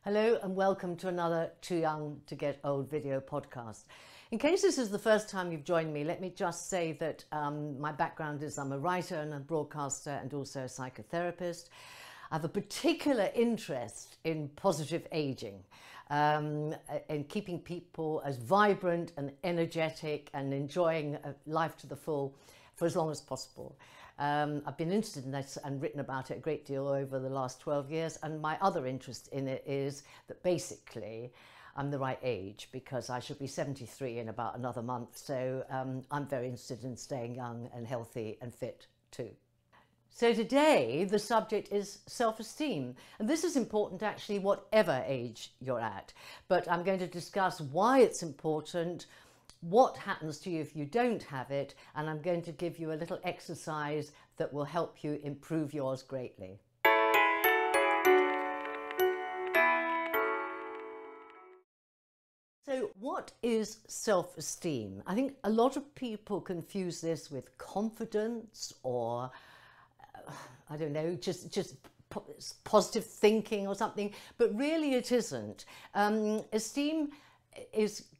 Hello and welcome to another Too Young to Get Old video podcast. In case this is the first time you've joined me, let me just say that my background is I'm a writer and a broadcaster and also a psychotherapist. I have a particular interest in positive aging, in keeping people as vibrant and energetic and enjoying life to the full for as long as possible. I've been interested in this and written about it a great deal over the last 12 years, and my other interest in it is that basically I'm the right age because I should be 73 in about another month, so I'm very interested in staying young and healthy and fit too. So today the subject is self-esteem, and this is important actually whatever age you're at, but I'm going to discuss why it's important, what happens to you if you don't have it, and I'm going to give you a little exercise that will help you improve yours greatly. So what is self-esteem? I think a lot of people confuse this with confidence or I don't know, just positive thinking or something, but really it isn't. Esteem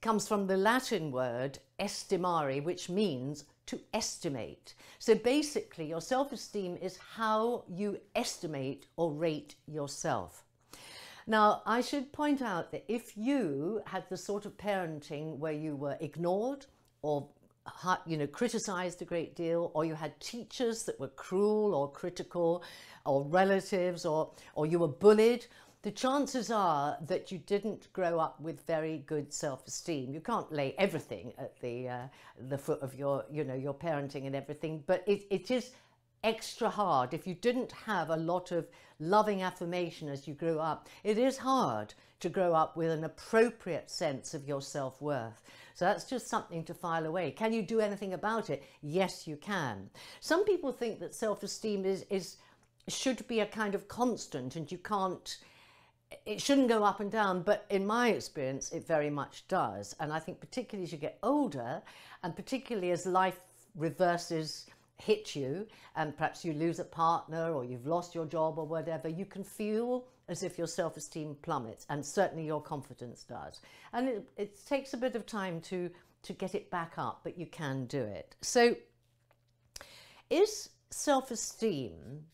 comes from the Latin word estimare, which means to estimate. So basically your self-esteem is how you estimate or rate yourself. Now, I should point out that if you had the sort of parenting where you were ignored or criticized a great deal, or you had teachers that were cruel or critical, or relatives, or you were bullied, the chances are that you didn't grow up with very good self-esteem. You can't lay everything at the foot of your parenting and everything, but it is extra hard. If you didn't have a lot of loving affirmation as you grew up, it is hard to grow up with an appropriate sense of your self-worth. So that's just something to file away. Can you do anything about it? Yes, you can. Some people think that self-esteem should be a kind of constant and it shouldn't go up and down, but in my experience, it very much does. And I think particularly as you get older, and particularly as life reverses hit you, and perhaps you lose a partner or you've lost your job or whatever, you can feel as if your self-esteem plummets, and certainly your confidence does. And it takes a bit of time to get it back up, but you can do it. So is self-esteem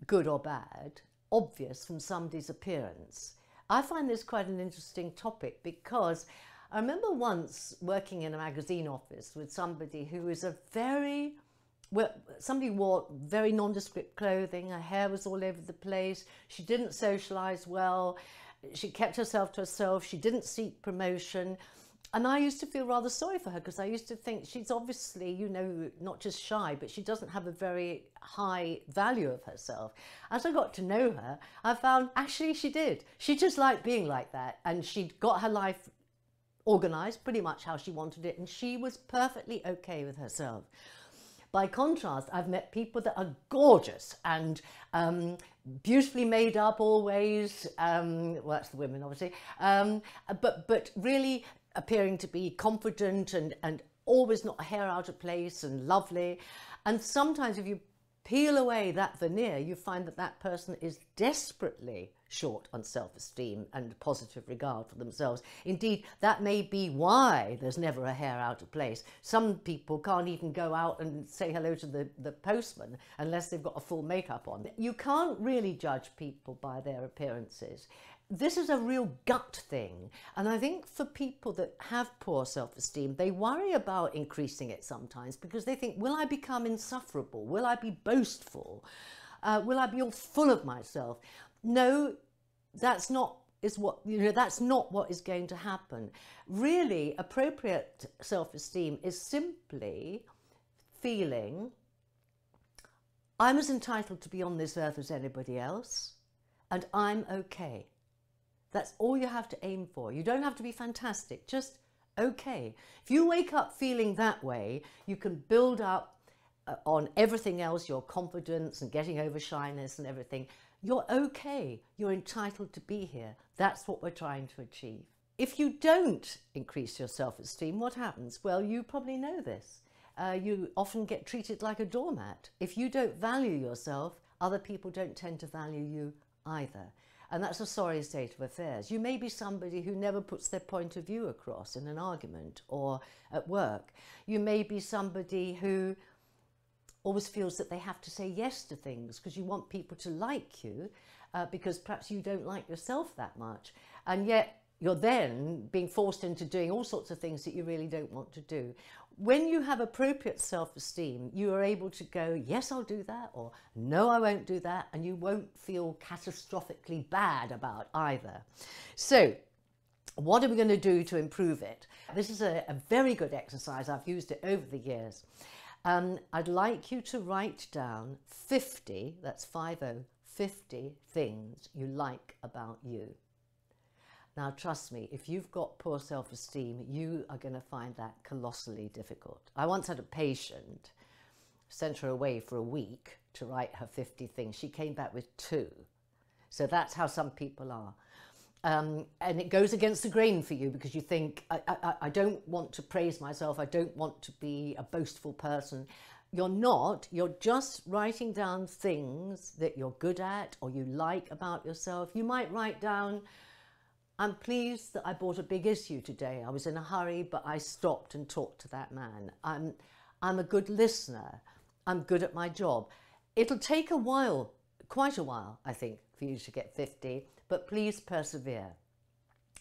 good or bad obvious from somebody's appearance? I find this quite an interesting topic because I remember once working in a magazine office with somebody who was somebody wore very nondescript clothing, her hair was all over the place, she didn't socialize well, she kept herself to herself, she didn't seek promotion. And I used to feel rather sorry for her because I used to think she's obviously, not just shy, but she doesn't have a very high value of herself. As I got to know her, I found actually she did. She just liked being like that, and she'd got her life organized pretty much how she wanted it, and she was perfectly okay with herself. By contrast, I've met people that are gorgeous and beautifully made up always, well, that's the women obviously, but really appearing to be confident and always not a hair out of place and lovely. And sometimes if you peel away that veneer, you find that that person is desperately short on self-esteem and positive regard for themselves. Indeed, that may be why there's never a hair out of place. Some people can't even go out and say hello to the postman unless they've got a full makeup on. You can't really judge people by their appearances. This is a real gut thing, and I think for people that have poor self-esteem, they worry about increasing it sometimes because they think, will I become insufferable? Will I be boastful? Will I be all full of myself? No, that's not what is going to happen. Really, appropriate self-esteem is simply feeling I'm as entitled to be on this earth as anybody else, and I'm okay. That's all you have to aim for. You don't have to be fantastic, just okay. If you wake up feeling that way, you can build up on everything else, your confidence and getting over shyness and everything. You're okay. You're entitled to be here. That's what we're trying to achieve. If you don't increase your self-esteem, what happens? Well, you probably know this. You often get treated like a doormat. If you don't value yourself, other people don't tend to value you either. And that's a sorry state of affairs. You may be somebody who never puts their point of view across in an argument or at work. You may be somebody who always feels that they have to say yes to things because you want people to like you, because perhaps you don't like yourself that much. And yet you're then being forced into doing all sorts of things that you really don't want to do. When you have appropriate self-esteem, you are able to go, yes, I'll do that, or no, I won't do that, and you won't feel catastrophically bad about either. So what are we going to do to improve it? This is a very good exercise. I've used it over the years. I'd like you to write down 50, that's 50 things you like about you. Now, trust me, if you've got poor self-esteem, you are going to find that colossally difficult. I once had a patient, sent her away for a week to write her 50 things. She came back with 2. So that's how some people are. And it goes against the grain for you because you think, I don't want to praise myself. I don't want to be a boastful person. You're not. You're just writing down things that you're good at or you like about yourself. You might write down, I'm pleased that I bought a big issue today. I was in a hurry, but I stopped and talked to that man. I'm a good listener. I'm good at my job. It'll take a while, quite a while, I think, for you to get 50, but please persevere.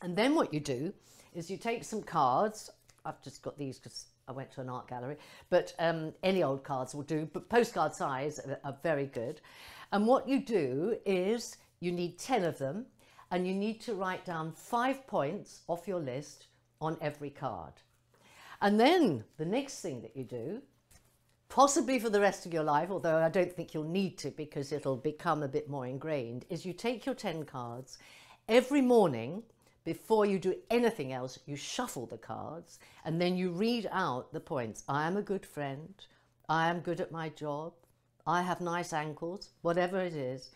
And then what you do is you take some cards. I've just got these because I went to an art gallery, but any old cards will do, but postcard size are very good. And what you do is you need 10 of them, and you need to write down 5 points off your list on every card. And then the next thing that you do, possibly for the rest of your life, although I don't think you'll need to because it'll become a bit more ingrained, is you take your 10 cards every morning. Before you do anything else, you shuffle the cards and then you read out the points. I am a good friend. I am good at my job. I have nice ankles, whatever it is.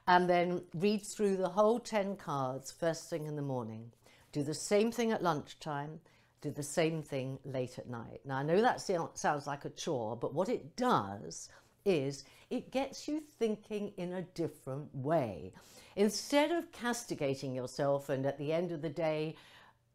And then read through the whole 10 cards first thing in the morning. Do the same thing at lunchtime. Do the same thing late at night. Now, I know that sounds like a chore, but what it does is it gets you thinking in a different way. Instead of castigating yourself and at the end of the day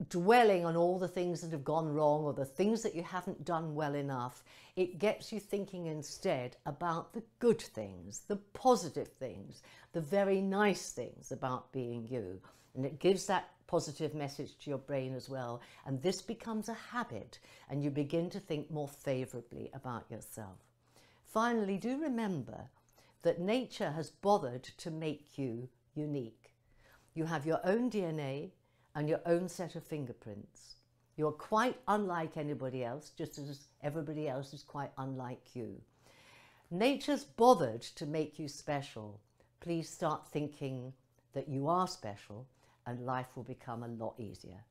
dwelling on all the things that have gone wrong or the things that you haven't done well enough, it gets you thinking instead about the good things, the positive things, the very nice things about being you. And it gives that positive message to your brain as well. And this becomes a habit and you begin to think more favorably about yourself. Finally, do remember that nature has bothered to make you unique. You have your own DNA and your own set of fingerprints. You're quite unlike anybody else, just as everybody else is quite unlike you. Nature's bothered to make you special. Please start thinking that you are special and life will become a lot easier.